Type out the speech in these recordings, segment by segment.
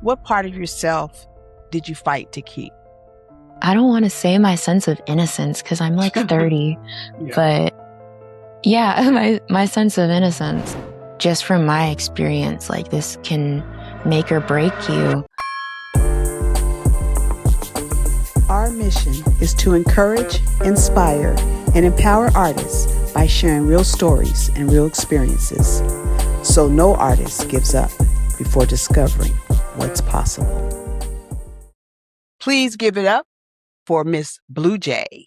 what part of yourself did you fight to keep? I don't want to say my sense of innocence because I'm like 30, Yeah. but yeah, my sense of innocence, just from my experience, like this can make or break you. Our mission is to encourage, inspire, and empower artists by sharing real stories and real experiences, so no artist gives up before discovering what's possible. Please give it up for Miss Bluejay.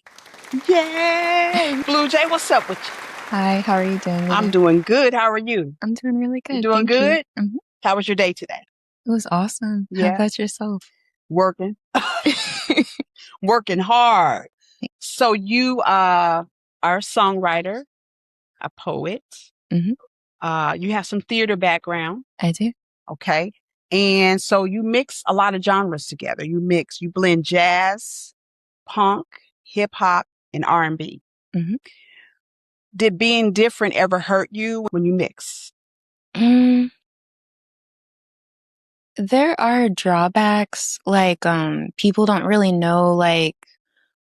Yay! Bluejay, what's up with you? Hi, how are you doing today? I'm doing good. How are you? I'm doing really good. You doing Thank good? You. Mm-hmm. How was your day today? It was awesome. Yeah. How about yourself? Working. Working hard. So you are a songwriter, a poet. Mm-hmm. You have some theater background. I do. Okay. And so you mix a lot of genres together. You blend jazz, punk, hip hop, and R&B. Mm-hmm. Did being different ever hurt you when you mix? There are drawbacks, like people don't really know like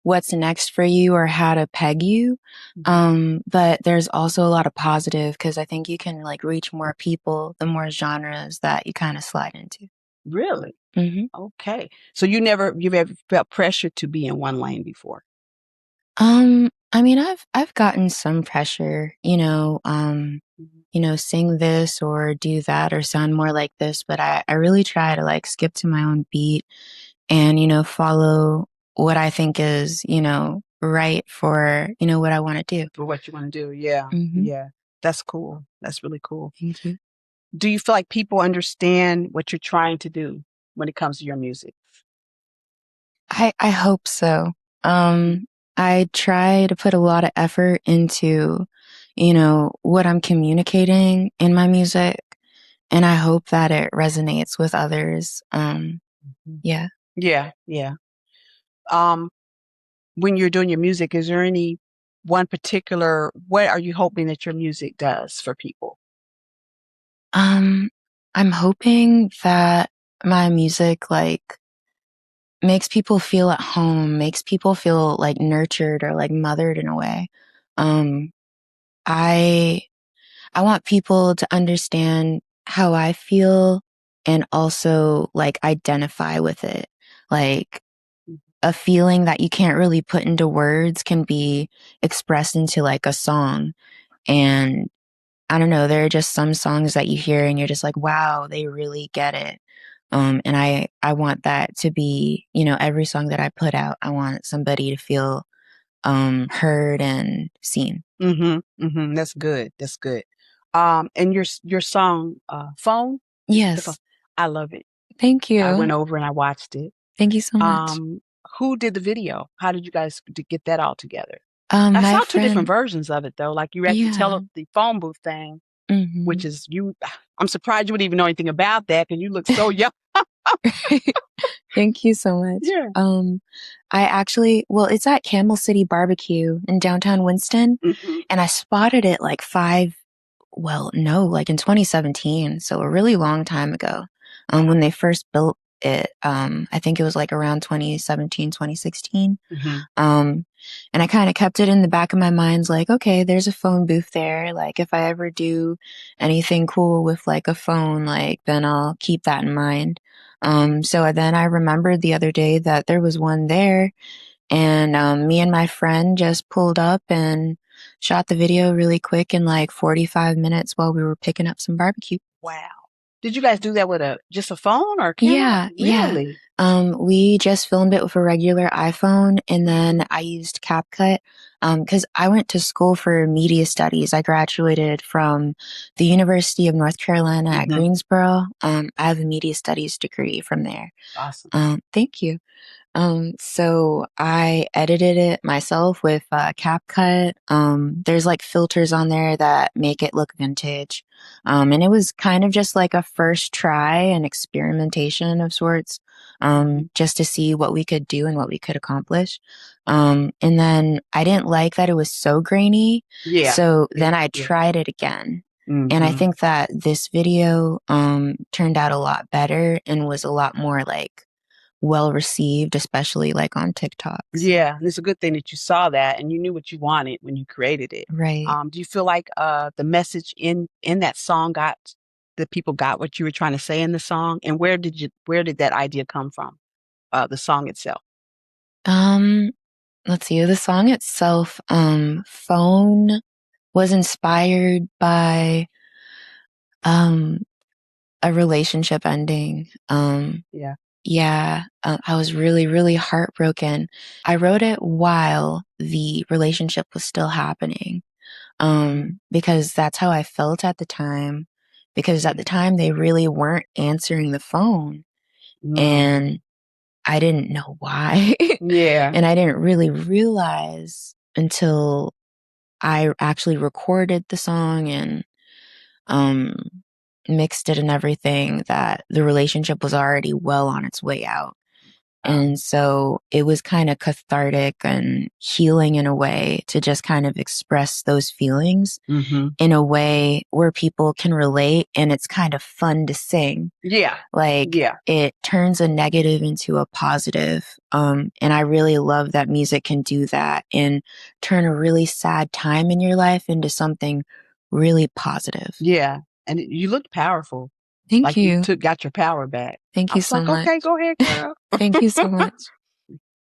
what's next for you or how to peg you. But there's also a lot of positive because I think you can like reach more people the more genres that you kind of slide into. Really? Mm-hmm. Okay. So you've ever felt pressure to be in one lane before? I mean, I've gotten some pressure, sing this or do that or sound more like this, but I really try to like skip to my own beat and, follow what I think is, right for, what I want to do. For what you want to do. Yeah. Mm-hmm. Yeah. That's cool. That's really cool. Thank you. Do you feel like people understand what you're trying to do when it comes to your music? I hope so. I try to put a lot of effort into, what I'm communicating in my music, and I hope that it resonates with others. Yeah. Yeah, yeah. When you're doing your music, is there any one particular, what are you hoping that your music does for people? I'm hoping that my music like makes people feel at home, makes people feel like nurtured or like mothered in a way. I want people to understand how I feel and also like identify with it. Like a feeling that you can't really put into words can be expressed into like a song. And I don't know, there are just some songs that you hear and you're just like, wow, they really get it. And I want that to be, every song that I put out, I want somebody to feel heard and seen. That's good. That's good. And your song, Phone? Yes. I love it. Thank you. I went over and I watched it. Thank you so much. Who did the video? How did you guys get that all together? I saw two different versions of it though. Like you had to tell the phone booth thing, which is you. I'm surprised you would even know anything about that because you look so young. Thank you so much. Yeah. I actually, it's at Camel City Barbecue in downtown Winston, and I spotted it like in 2017, so a really long time ago, when they first built it. I think it was like around 2017, 2016. And I kind of kept it in the back of my mind, like, okay, there's a phone booth there. Like if I ever do anything cool with like a phone, like then I'll keep that in mind. So then I remembered the other day that there was one there, and me and my friend just pulled up and shot the video really quick in like 45 minutes while we were picking up some barbecue. Wow. Did you guys do that with just a phone or a camera? Yeah. Really? We just filmed it with a regular iPhone, and then I used CapCut because I went to school for media studies. I graduated from the University of North Carolina at Greensboro. I have a media studies degree from there. Awesome. Thank you. So I edited it myself with CapCut. There's like filters on there that make it look vintage. And it was kind of just like a first try and experimentation of sorts, just to see what we could do and what we could accomplish. And then I didn't like that it was so grainy. Yeah. So then I tried it again. And I think that this video turned out a lot better and was a lot more like well received, especially like on TikTok. Yeah, and it's a good thing that you saw that and you knew what you wanted when you created it. Right. Do you feel like the message in that song people got what you were trying to say in the song? And where did that idea come from? The song itself. Let's see. The song itself, Phone, was inspired by a relationship ending. Yeah. Yeah, I was really, really heartbroken. I wrote it while the relationship was still happening, because that's how I felt at the time. Because at the time they really weren't answering the phone, and I didn't know why. Yeah. And I didn't really realize until I actually recorded the song and mixed it and everything that the relationship was already well on its way out. And so it was kind of cathartic and healing in a way to just kind of express those feelings in a way where people can relate, and it's kind of fun to sing. Yeah. Like, it turns a negative into a positive. And I really love that music can do that and turn a really sad time in your life into something really positive. Yeah. And you looked powerful. Thank you. You got your power back. Thank you so much. Okay, go ahead, girl. Thank you so much.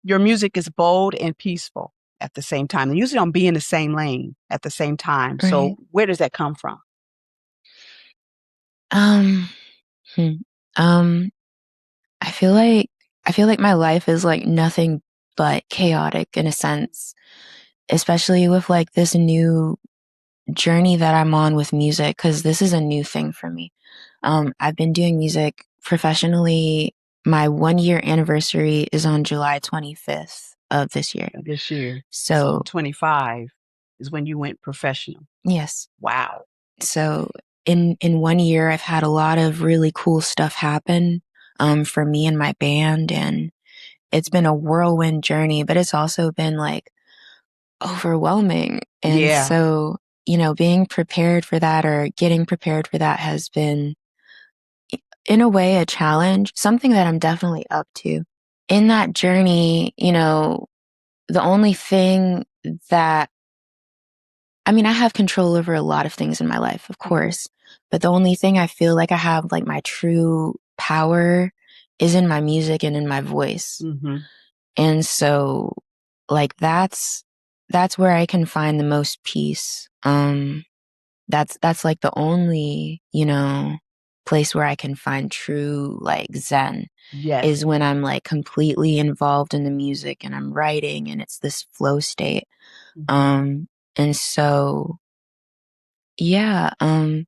Your music is bold and peaceful at the same time. You usually don't be in the same lane at the same time. Right. So where does that come from? I feel like my life is like nothing but chaotic in a sense, especially with like this new journey that I'm on with music, because this is a new thing for me. I've been doing music professionally. My 1 year anniversary is on July 25th of this year. So 25 is when you went professional. Yes. Wow. So in 1 year, I've had a lot of really cool stuff happen for me and my band, and it's been a whirlwind journey, but it's also been like overwhelming. And so, being prepared for that or getting prepared for that has been, in a way, a challenge, something that I'm definitely up to. In that journey, the only thing that, I have control over a lot of things in my life, of course, but the only thing I feel like I have like my true power is in my music and in my voice. And so like that's where I can find the most peace. That's like the only, place where I can find true like zen. Yes. Is when I'm like completely involved in the music and I'm writing and it's this flow state. And so, yeah, I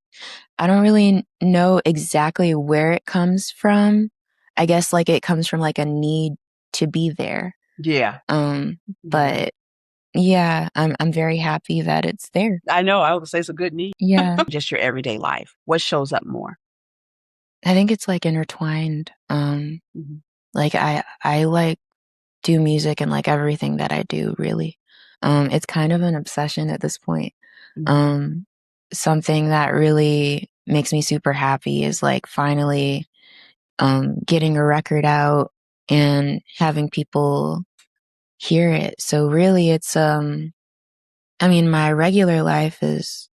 don't really know exactly where it comes from. I guess like it comes from like a need to be there. Yeah. But yeah, I'm very happy that it's there. I know. I would say it's a good need. Yeah. Just your everyday life. What shows up more? I think it's like intertwined. Like I like do music and like everything that I do, really. It's kind of an obsession at this point. Something that really makes me super happy is like finally getting a record out and having people hear it. So really it's my regular life is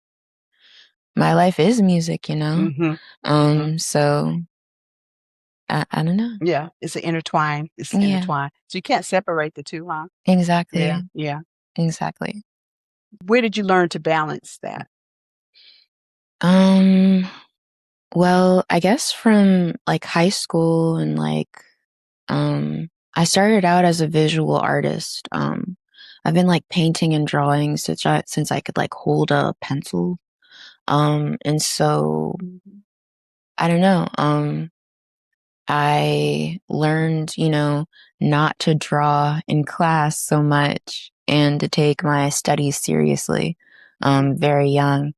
music, so I don't know. Yeah, it's intertwined. So you can't separate the two, huh? Exactly. Yeah. Exactly. Where did you learn to balance that? Well, I guess from like high school and like I started out as a visual artist. I've been like painting and drawing since I could like hold a pencil. And so I don't know. I learned, not to draw in class so much and to take my studies seriously, very young.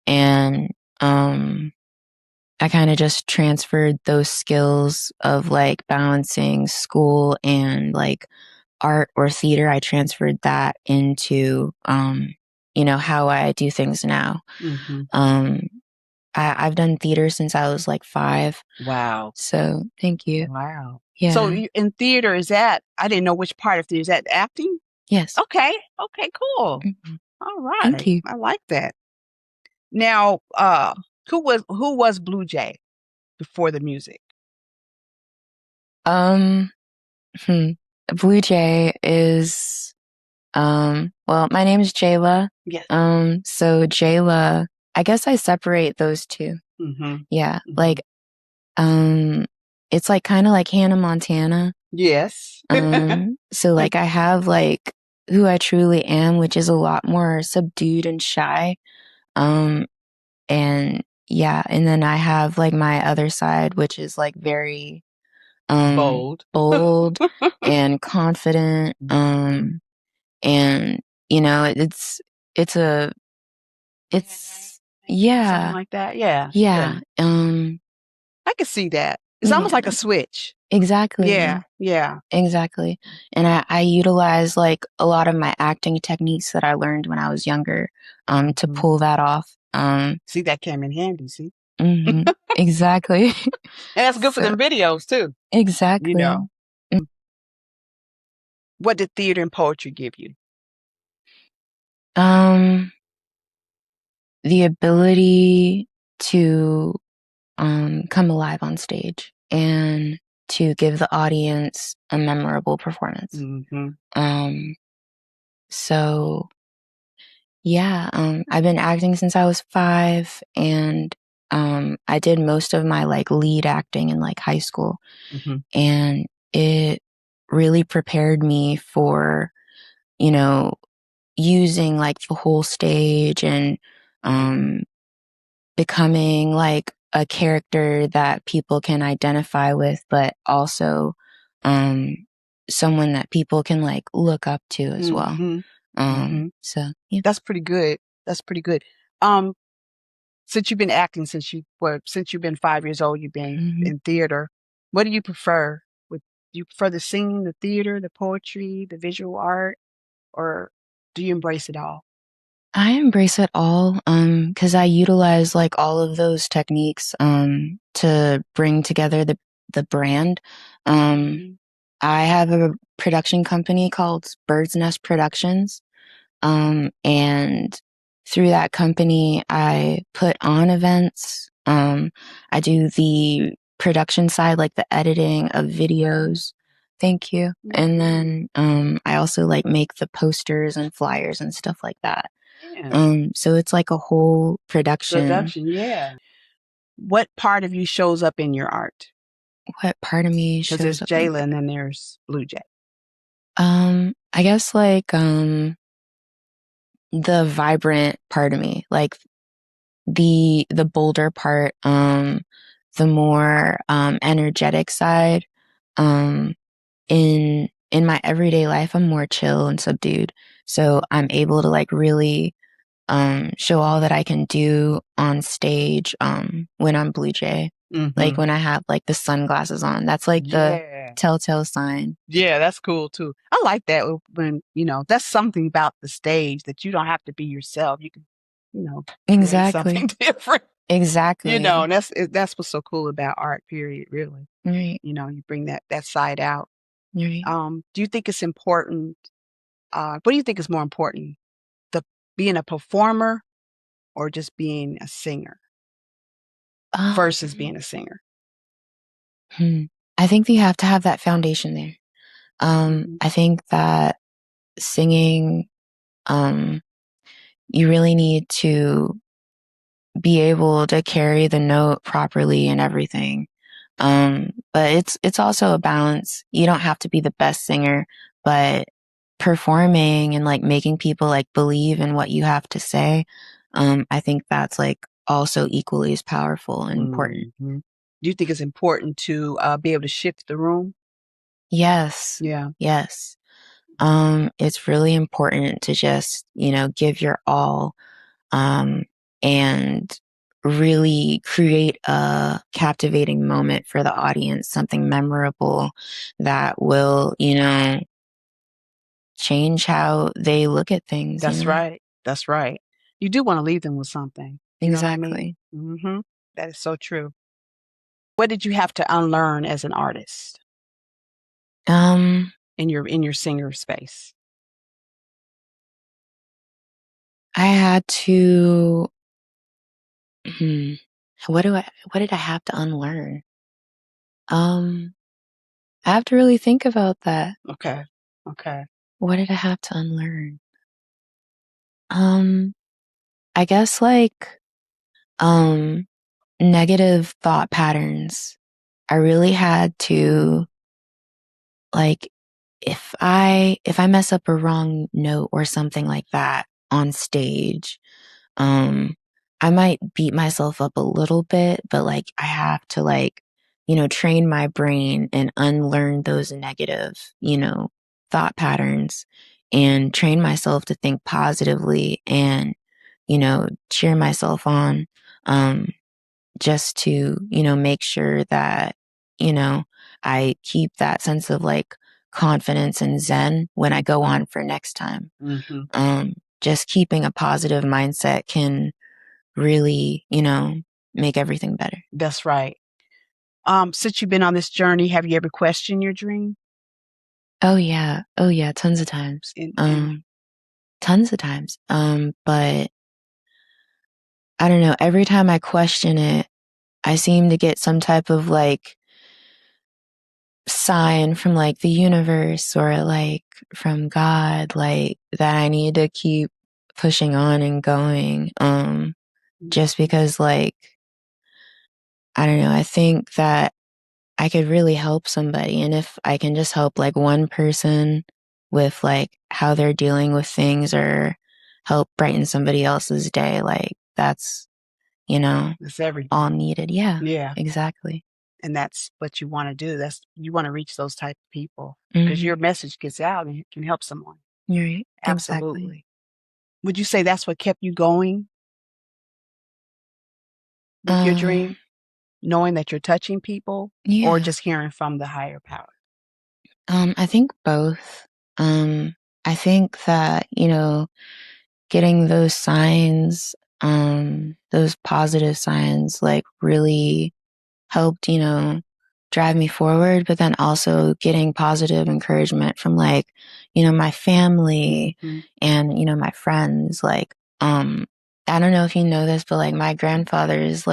And, I kind of just transferred those skills of like balancing school and like art or theater. I transferred that into, how I do things now. I've done theater since I was like 5. Wow. So thank you. Wow. Yeah. So in theater, I didn't know which part of theater. Is that acting? Yes. Okay. Okay, cool. Mhm. All right. Thank you. I like that. Now, who was Bluejay before the music? Bluejay is well, my name is Jayla. Yes. So Jayla, I guess I separate those two. Mm-hmm. Yeah. Mhm. Like it's like kind of like Hannah Montana. Yes. So like I have like who I truly am, which is a lot more subdued and shy. And yeah, and then I have like my other side, which is like very Bold. bold and confident. And you know, it's a it's yeah, Something like that. Yeah. yeah. I can see that. It's almost like a switch. Exactly. Yeah. Yeah. Exactly. And I utilize like a lot of my acting techniques that I learned when I was younger to pull that off. See, that came in handy, see? Exactly. And that's good for So- them videos too. Exactly. You know. What did theater and poetry give you? The ability to come alive on stage and to give the audience a memorable performance. So yeah, I've been acting since I was 5, and I did most of my like lead acting in like high school, and it really prepared me for, you know, using like the whole stage and becoming like a character that people can identify with, but also someone that people can like look up to as well. So yeah. That's pretty good. That's pretty good. Since you've been acting since you've been 5 years old, you've been in theater. What do you prefer? Do you prefer the singing, the theater, the poetry, the visual art, or do you embrace it all? I embrace it all because I utilize like all of those techniques to bring together the brand. I have a production company called Bird's Nest Productions. And through that company, I put on events. I do the production side, like the editing of videos. Thank you. And then I also like make the posters and flyers and stuff like that. Yeah. So it's like a whole production. Yeah. What part of you shows up in your art? What part of me Because there's shows up? Jayla and then there's Bluejay. I guess like the vibrant part of me, like the bolder part, the more energetic side. In my everyday life, I'm more chill and subdued, so I'm able to like really show all that I can do on stage when I'm Bluejay. Like when I have like the sunglasses on, that's like the telltale sign. Yeah, that's cool too. I like that when, that's something about the stage that you don't have to be yourself. You can, create something different. Exactly. And that's what's so cool about art, period, really. Right. You bring that side out. Right. Do you think it's important? What do you think is more important? Being a performer or just being a singer versus being a singer? I think you have to have that foundation there. I think that singing, you really need to be able to carry the note properly and everything. But it's also a balance. You don't have to be the best singer, but performing and like making people like believe in what you have to say, I think that's like also equally as powerful and important. Do you think it's important to be able to shift the room? Yes. Yeah. Yes. It's really important to just, give your all, and really create a captivating moment for the audience, something memorable that will, change how they look at things. That's right. That's right. You do want to leave them with something. Exactly. You know what I mean? Mm-hmm. That is so true. What did you have to unlearn as an artist in your singer space? I had to. What did I have to unlearn? I have to really think about that. Okay. What did I have to unlearn? I guess negative thought patterns. I really had to if I mess up a wrong note or something like that on stage, I might beat myself up a little bit, but I have to train my brain and unlearn those negative, thought patterns and train myself to think positively and, cheer myself on, just to, make sure that, I keep that sense of confidence and zen when I go on for next time. Just keeping a positive mindset can really, make everything better. That's right. Since you've been on this journey, have you ever questioned your dream? Oh yeah, tons of times. Tons of times. But I don't know, every time I question it, I seem to get some type of sign from the universe or from God, that I need to keep pushing on and going. Just because I don't know, I think that I could really help somebody. And if I can just help one person with how they're dealing with things or help brighten somebody else's day, that's, It's everything. all needed. Yeah. Yeah. Exactly. And that's what you want to do. You want to reach those type of people because your message gets out and it can help someone. You're right. Absolutely. Exactly. Would you say that's what kept you going with your dream? Knowing that you're touching people or just hearing from the higher power? I think both. I think that, getting those signs, those positive signs, really helped, drive me forward, but then also getting positive encouragement from my family and, my friends. I don't know if you know this, but my grandfather is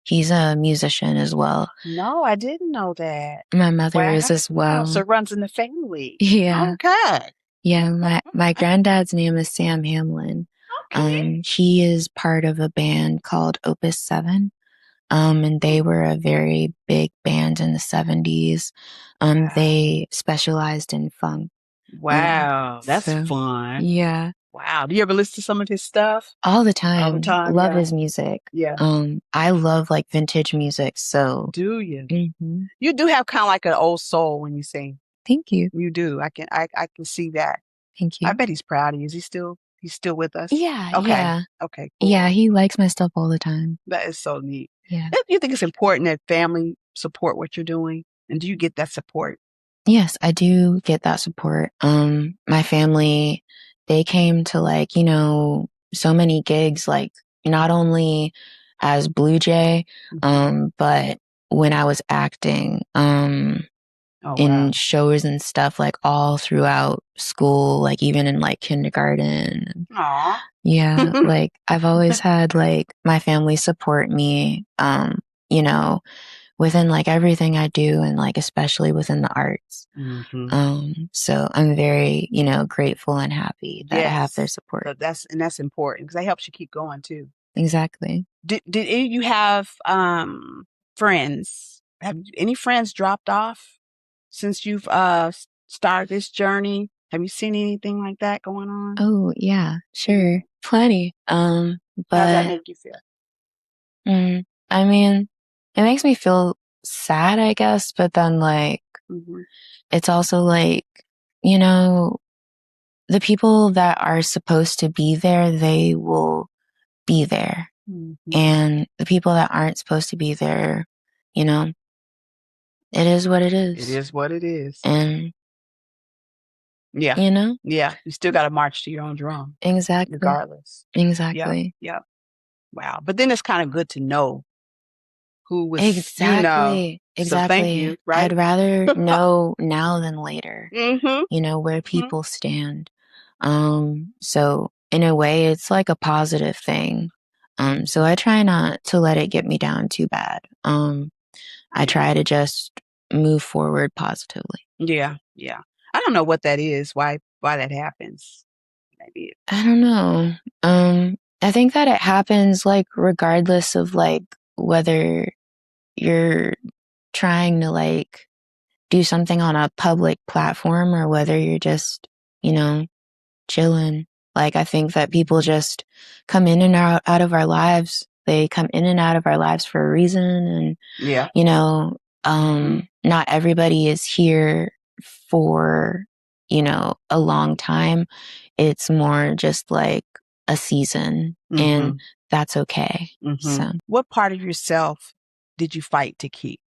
he's a musician as well. No, I didn't know that. My mother is as well. So it runs in the family. Yeah. Okay. Yeah, my granddad's name is Sam Hamlin. Okay. He is part of a band called Opus 7. And they were a very big band in the 70s. They specialized in funk. Wow, that's fun. Yeah. Wow. Do you ever listen to some of his stuff? All the time. All the time. Love his music. Yeah. I love vintage music. So. Do you? Mm-hmm. You do have kind of like an old soul when you sing. Thank you. You do. I can see that. Thank you. I bet he's proud of you. He's still with us? Yeah. Okay. Yeah. Okay. Cool. Yeah. He likes my stuff all the time. That is so neat. Yeah. You think it's important that family support what you're doing? And do you get that support? Yes, I do get that support. My family, they came to so many gigs, not only as Bluejay, but when I was acting, in shows and stuff, all throughout school, even in kindergarten. Aww. Yeah. I've always had my family support me, within everything I do and especially within the arts. So I'm very, grateful and happy that I have their support. So that's important because that helps you keep going too. Exactly. Did you have friends? Have any friends dropped off since you've started this journey? Have you seen anything like that going on? Oh yeah, sure. Plenty. But how does that make you feel? I mean, it makes me feel sad, I guess, but then it's also the people that are supposed to be there, they will be there. And the people that aren't supposed to be there, it is what it is. It is what it is. And yeah, yeah, you still got to march to your own drum. Exactly. Regardless. Exactly. Yeah. Wow. But then it's kind of good to know who was, Exactly. So thank you, right? I'd rather know now than later, Mm-hmm. where people stand. So in a way, it's like a positive thing. So I try not to let it get me down too bad. I try to just move forward positively. Yeah. Yeah. I don't know what that is, why that happens. Maybe I don't know. I think that it happens like regardless of like whether you're trying to like do something on a public platform or whether you're just, chilling. Like I think that people just come in and out of our lives. They come in and out of our lives for a reason. And, yeah. not everybody is here for, a long time. It's more just like a season and that's okay. So What part of yourself did you fight to keep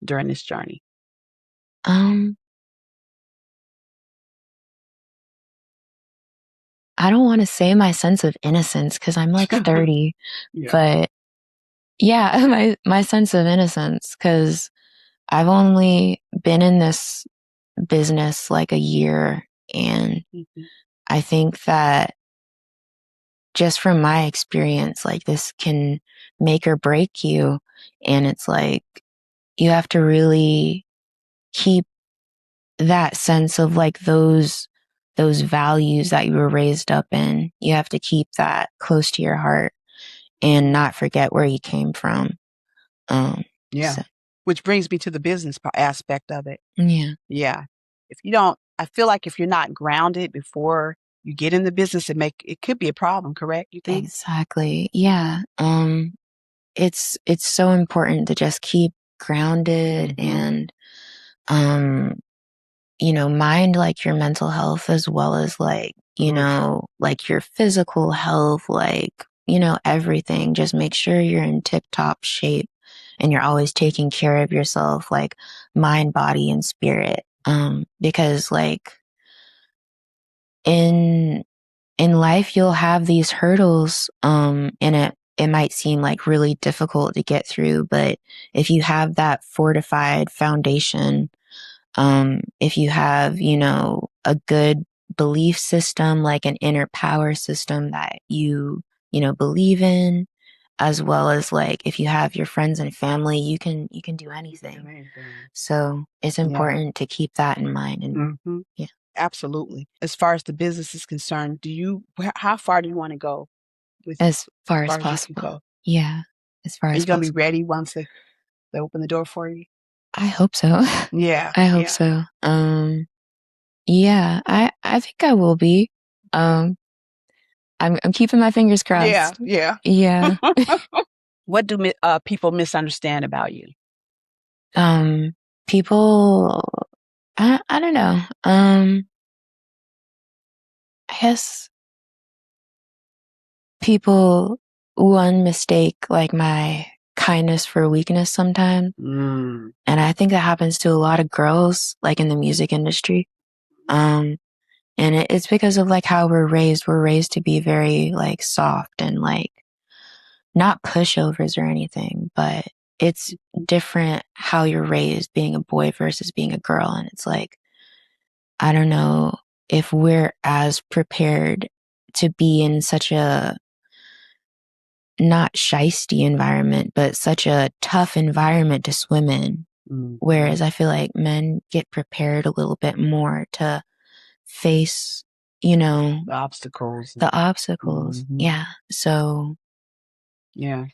during this journey? I don't want to say my sense of innocence because I'm like 30, Yeah. but yeah, my sense of innocence because I've only been in this business like a year, and I think that just from my experience, like this can make or break you, and it's like you have to really keep that sense of like those values that you were raised up in. You have to keep that close to your heart and not forget where you came from. Yeah. So. Which brings me to the business aspect of it. Yeah. Yeah. If you don't, I feel like if you're not grounded before you get in the business, it could be a problem, correct? You think? Exactly. Yeah. It's so important to just keep grounded and, mind like your mental health as well as like, like your physical health, like, everything. Just make sure you're in tip top shape and you're always taking care of yourself, like mind, body, and spirit. Because like in life, you'll have these hurdles, and it might seem like really difficult to get through, but if you have that fortified foundation, if you have, a good belief system, like an inner power system that you believe in, as well as like if you have your friends and family, you can do anything. So it's important to keep that in mind. And yeah. Absolutely. As far as the business is concerned, how far do you want to go? As far as possible. Yeah. As far as possible. Are you going to be ready once they open the door for you? I hope so. Yeah. I hope so. Yeah, I think I will be. I'm keeping my fingers crossed. Yeah. Yeah. What do people misunderstand about you? People, I don't know. I guess people, one mistake like my kindness for weakness sometimes. And I think that happens to a lot of girls, like in the music industry. And it's because of like how we're raised. We're raised to be very like soft and like not pushovers or anything, but it's different how you're raised being a boy versus being a girl. And it's like, I don't know if we're as prepared to be in such a not shisty environment, but such a tough environment to swim in. Whereas I feel like men get prepared a little bit more to face, the obstacles. Yeah. So. Yeah.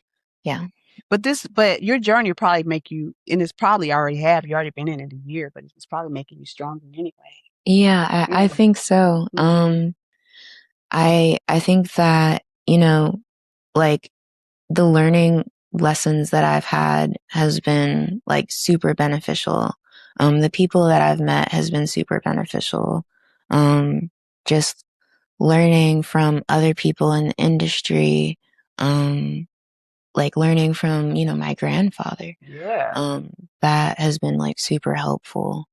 Yeah. But your journey will probably make you, and it's probably you already been in it a year, but it's probably making you stronger anyway. Yeah, I think so. I think that, like the learning lessons that I've had has been like super beneficial. The people that I've met has been super beneficial. Just learning from other people in the industry, like learning from, my grandfather. Yeah. That has been like super helpful.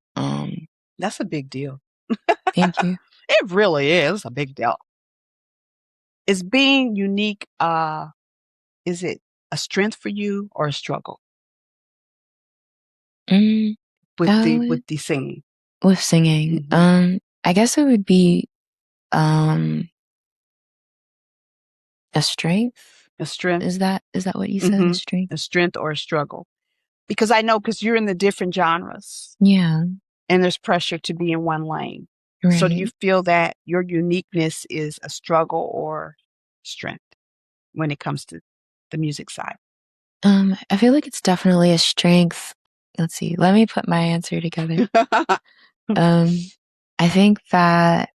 That's a big deal. Thank you. It really is a big deal. Is being unique, is it a strength for you or a struggle Mm, with the singing? with singing, I guess it would be a strength. A strength? Is that what you said? A strength? A strength or a struggle? Because I know, because you're in the different genres. Yeah. And there's pressure to be in one lane. Right. So do you feel that your uniqueness is a struggle or strength when it comes to the music side? I feel like it's definitely a strength. Let's see. Let me put my answer together. I think that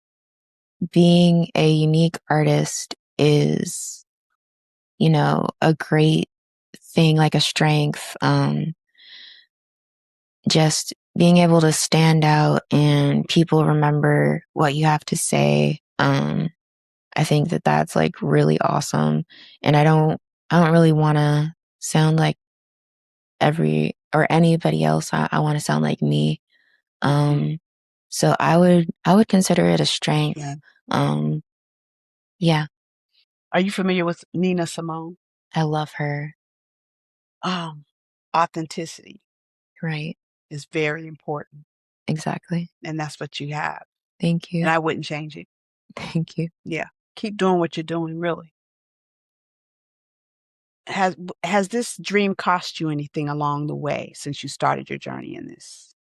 being a unique artist is, a great thing, like a strength. Just being able to stand out and people remember what you have to say. I think that that's like really awesome. And I don't really want to sound like anybody else. I want to sound like me. So I would consider it a strength. Yeah. Are you familiar with Nina Simone? I love her. Authenticity. Right. Is very important. Exactly. And that's what you have. Thank you. And I wouldn't change it. Thank you. Yeah. Keep doing what you're doing, really. Has this dream cost you anything along the way since you started your journey in this?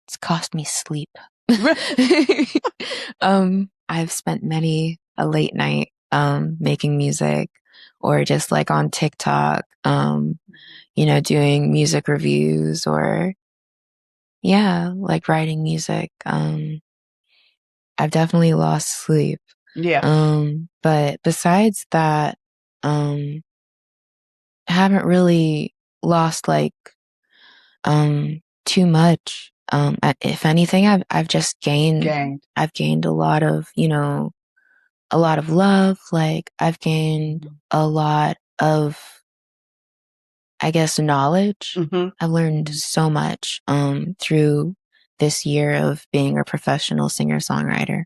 It's cost me sleep. I've spent many a late night making music or just like on TikTok, doing music reviews or like writing music. I've definitely lost sleep. Yeah. But besides that, I haven't really lost like too much. If anything, I've just gained. I've gained a lot of, a lot of love. Like I've gained a lot of, I guess, knowledge. I've learned so much through this year of being a professional singer-songwriter.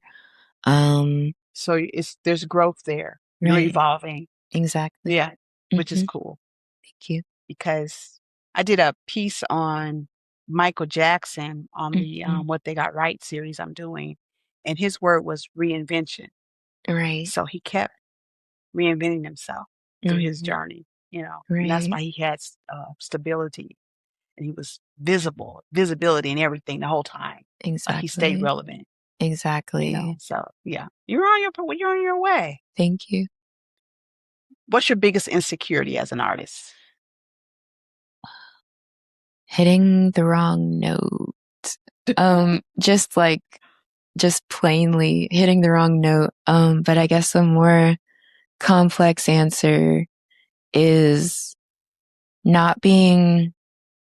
So there's growth there. You're Right. evolving. Exactly. Yeah. Which is cool. Thank you. Because I did a piece on Michael Jackson on the What They Got Right series I'm doing. And his word was reinvention. Right. So he kept reinventing himself through his journey, Right. And that's why he had stability and he was visibility and everything the whole time. Exactly. He stayed relevant. Exactly. So yeah, you're on your way. Thank you. What's your biggest insecurity as an artist? Hitting the wrong note. Just plainly hitting the wrong note. But I guess a more complex answer is not being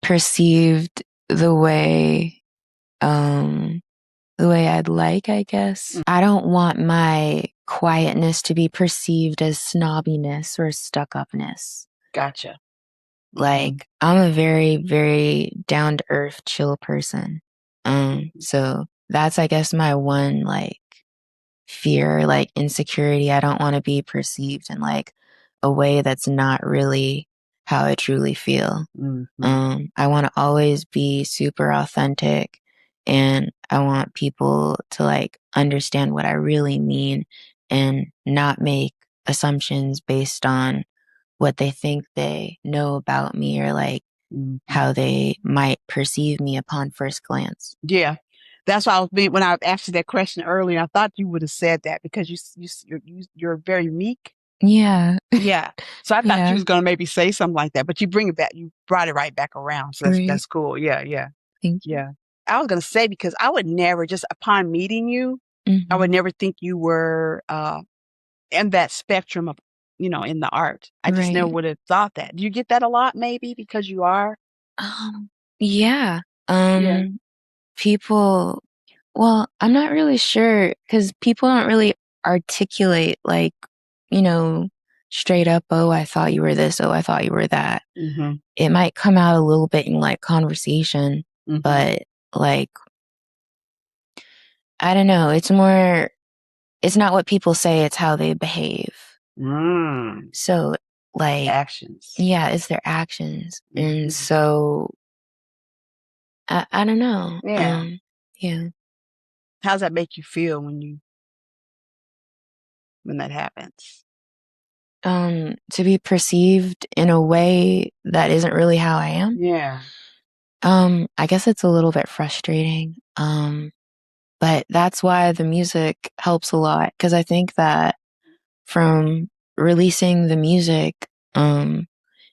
perceived the way I'd like, I guess. I don't want my quietness to be perceived as snobbiness or stuck-upness. Gotcha. Like, I'm a very, very down-to-earth, chill person. So that's, I guess, my one, like, fear, like, insecurity. I don't want to be perceived in, like, a way that's not really how I truly feel. I want to always be super authentic and I want people to, like, understand what I really mean and not make assumptions based on what they think they know about me or like how they might perceive me upon first glance. Yeah. That's why when I asked you that question earlier, I thought you would have said that because you're very meek. Yeah. Yeah. So I thought you was going to maybe say something like that, but you brought it right back around. So that's cool. Yeah. Yeah. Thank you. Yeah. I was going to say, because I would never, just upon meeting you, I would never think you were in that spectrum of, in the art. I just never would have thought that. Do you get that a lot maybe because you are? Yeah. People, well, I'm not really sure because people don't really articulate like, straight up, oh, I thought you were this, oh, I thought you were that. It might come out a little bit in like conversation, but like, I don't know. It's not what people say, it's how they behave. So, like, Actions. yeah, it's their actions. And so, I don't know. Yeah. Yeah. How does that make you feel when that happens? To be perceived in a way that isn't really how I am. Yeah. I guess it's a little bit frustrating. But that's why the music helps a lot. 'Cause I think that from releasing the music,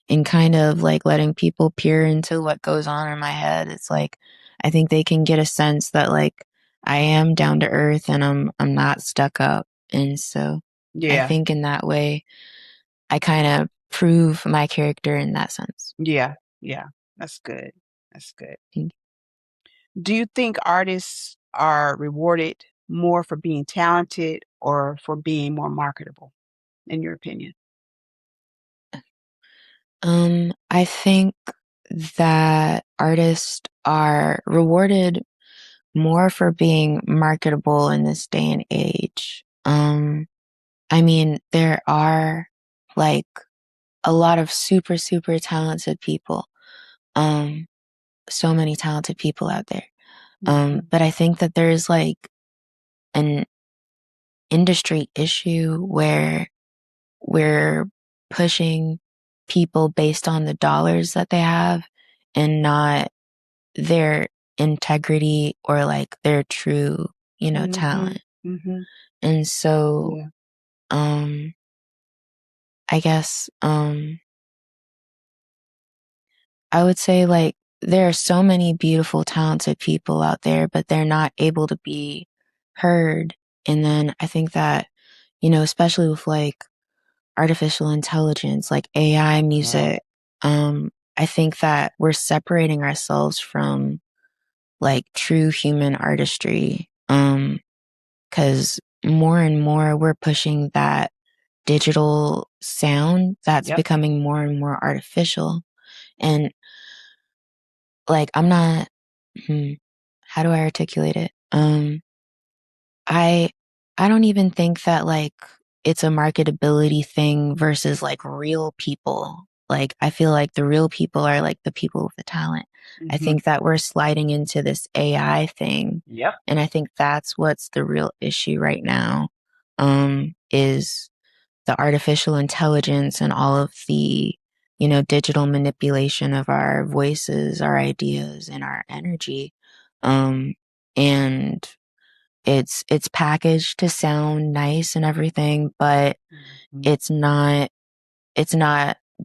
and kind of like letting people peer into what goes on in my head, it's like, I think they can get a sense that like I am down to earth and I'm not stuck up. And so I think in that way, I kind of prove my character in that sense. Yeah. Yeah. That's good. That's good. Thank Do you think artists are rewarded more for being talented or for being more marketable, in your opinion? I think that artists are rewarded more for being marketable in this day and age. I mean, there are like a lot of super, super talented people. So many talented people out there. But I think that there's like an industry issue where we're pushing people based on the dollars that they have and not their integrity or like their true, talent. And so, Yeah. I guess, I would say like there are so many beautiful, talented people out there, but they're not able to be heard. And then I think that, especially with like artificial intelligence, like AI music, I think that we're separating ourselves from like true human artistry. 'Cause more and more we're pushing that digital sound that's becoming more and more artificial. And like, I'm not, how do I articulate it? I I don't even think that like it's a marketability thing versus like real people. Like I feel like the real people are like the people with the talent. I think that we're sliding into this AI thing. Yep. And I think that's what's the real issue right now. Is the artificial intelligence and all of the, digital manipulation of our voices, our ideas, and our energy. And it's packaged to sound nice and everything, but it's not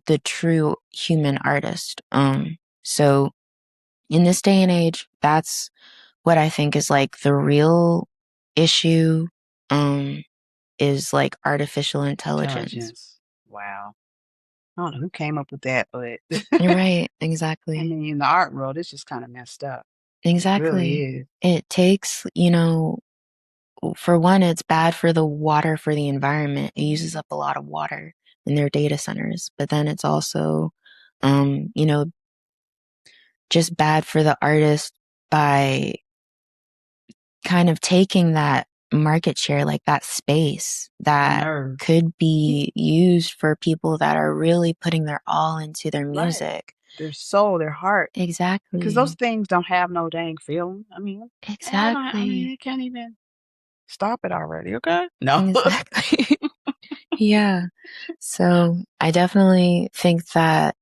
the true human artist. So in this day and age, that's what I think is like the real issue, is like artificial intelligence. Wow. I don't know who came up with that, but You're right. I Exactly. mean, in the art world, it's just kind of messed up. It really Exactly. is. It takes, for one, it's bad for the water for the environment. It uses up a lot of water in their data centers. But then it's also, you know, just bad for the artist by kind of taking that market share, like that space that Nerve. could be used for people that are really putting their all into their Right. music. Their soul, their heart. Because those Exactly. things don't have no dang feeling. I mean, Exactly. you can't even stop it already, okay? No. Exactly. Yeah. So I definitely think that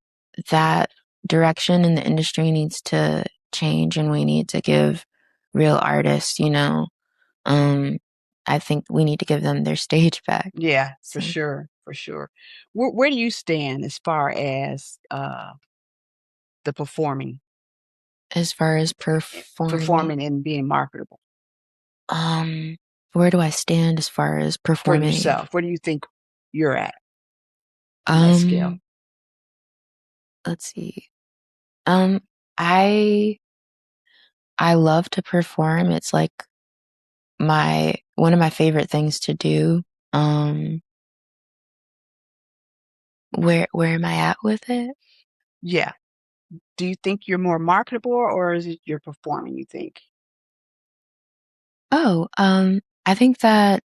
that direction in the industry needs to change and we need to give real artists, um, I think we need to give them their stage back. Yeah, for So sure, for sure. Where do you stand as far as the as far as performing, performing and being marketable um, where do I stand as far as for performing? yourself? Where do you think you're at on that scale? Let's see. Um, I I love to perform. It's like one of my favorite things to do. Um, where am I at with it? Yeah. Do you think you're more marketable or is it you're performing, you think? I think that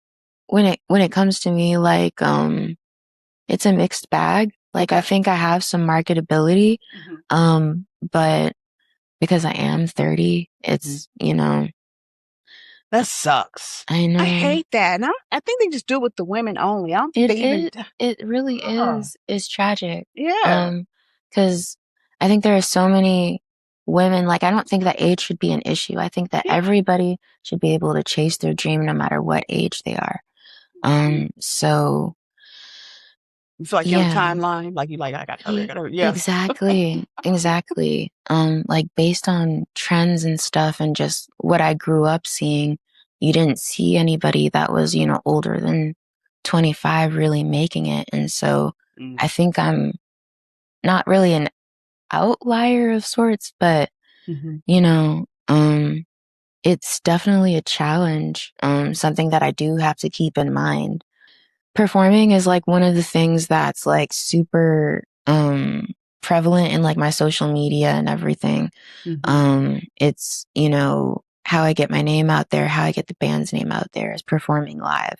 when it comes to me, like, it's a mixed bag. Like, I think I have some marketability, but because I am 30, it's, That sucks. I know. I hate that. And I think they just do it with the women only. I don't think they even. It really is. It's tragic. Yeah. Because I think there are so many women, like, I don't think that age should be an issue. I think that everybody should be able to chase their dream no matter what age they are. So You feel like you're on a timeline, like you like, I got to hurry. Yeah. Exactly. Like, based on trends and stuff and just what I grew up seeing, you didn't see anybody that was, older than 25 really making it. And so I think I'm not really an outlier of sorts, but, it's definitely a challenge, something that I do have to keep in mind. Performing is like one of the things that's like super prevalent in like my social media and everything. It's, how I get my name out there, how I get the band's name out there is performing live.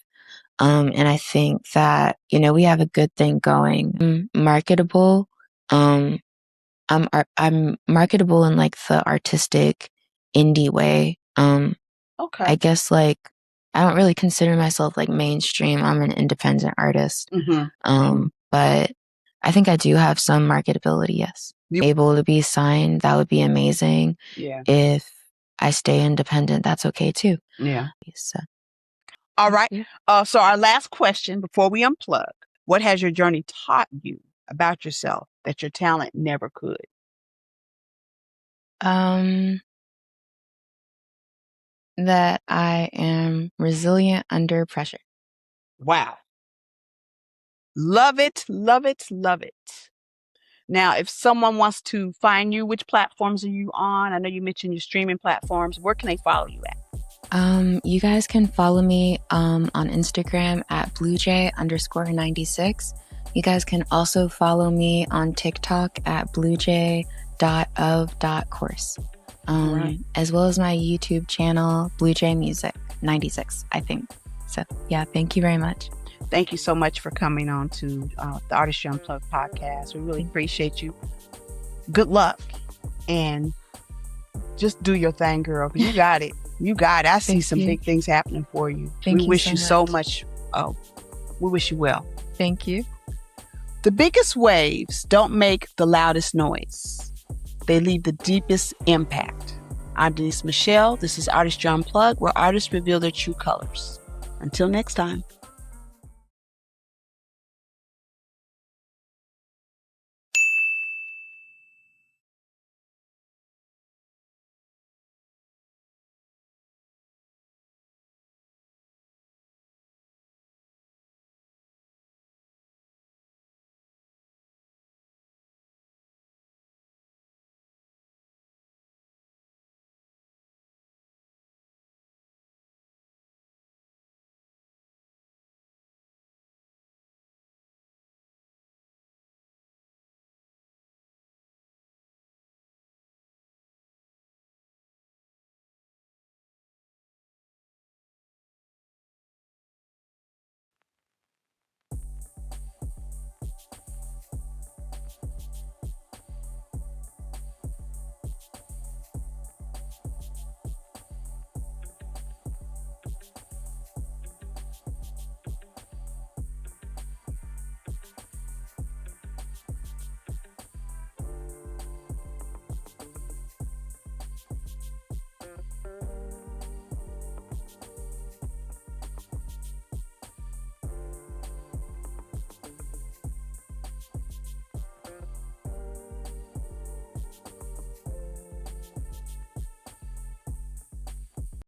And I think that, we have a good thing going. Marketable. I'm marketable in like the artistic indie way. Okay. I guess like I don't really consider myself like mainstream. I'm an independent artist. But I think I do have some marketability, yes. Able to be signed, that would be amazing. Yeah. If I stay independent, that's okay too. Yeah. So. All right. So our last question before we unplug, what has your journey taught you about yourself that your talent never could? That I am resilient under pressure. Wow. Love it, love it, love it. Now, if someone wants to find you, which platforms are you on? I know you mentioned your streaming platforms. Where can they follow you at? You guys can follow me on Instagram at Bluejay_96. You guys can also follow me on TikTok at bluejay.of.course. As well as my YouTube channel, Bluejay Music 96, I think. So, yeah, thank you very much. Thank you so much for coming on to the Artistry Unplugged podcast. We really appreciate you. Good luck. And just do your thing, girl. You got it. You got it. I see some big things happening for you. We wish you so much. Oh, we wish you well. Thank you. The biggest waves don't make the loudest noise. They leave the deepest impact. I'm Denise Michelle. This is Artistry Unplugged, where artists reveal their true colors. Until next time.